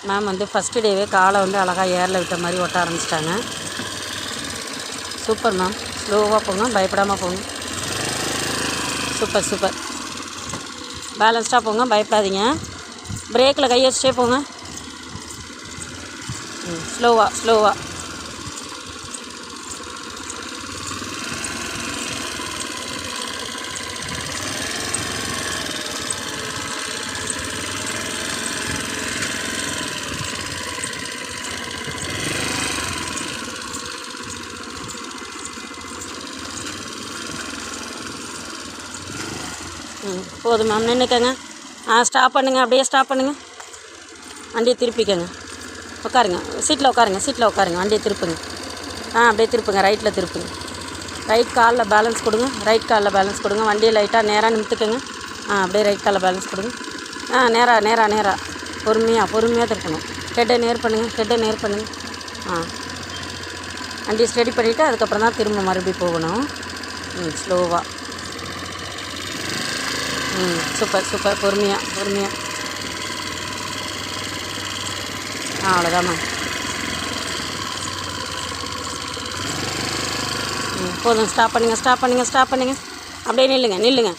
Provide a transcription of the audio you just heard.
Ma'am வந்து first டேவே காலை வந்து அழகாக ஏரில் விட்ட மாதிரி ஒட்ட ஆரம்பிச்சிட்டாங்க. Super ma'am. ஸ்லோவாக போங்க, பயப்படாமல் போங்க. Super super. பேலன்ஸ்டாக போங்க, பயப்படாதீங்க. பிரேக்கில் கை வச்சுட்டே போங்க. ஸ்லோவாக ஸ்லோவாக. போதும் மேம். நின்றுக்கங்க. ஸ்டாப் பண்ணுங்கள். அப்படியே ஸ்டாப் பண்ணுங்கள். வண்டியை திருப்பிக்கங்க. உட்காருங்க. சீட்டில் உட்காருங்க. சீட்டில் உட்காருங்க. வண்டியை திருப்புங்க. அப்படியே திருப்புங்க. ரைட்டில் திருப்புங்க. ரைட் காலில் பேலன்ஸ் கொடுங்க. ரைட் காலில் பேலன்ஸ் கொடுங்க. வண்டியை லைட்டாக நேராக நிமித்துக்கங்க. அப்படியே ரைட் காலில் பேலன்ஸ் கொடுங்க. நேராக நேராக நேராக பொறுமையாக திருப்பணும். ஹெட்டை நேர் பண்ணுங்கள். ஹெட்டை நேர் பண்ணுங்கள். வண்டியை ஸ்டடி பண்ணிவிட்டு அதுக்கப்புறம் தான் திரும்ப மறுபடியும் போகணும். ஸ்லோவாக. Super super. பொறுமையாக. அவ்வளோதான் மேம். போதும். ஸ்டாப் பண்ணுங்கள். அப்படியே நில்லுங்க.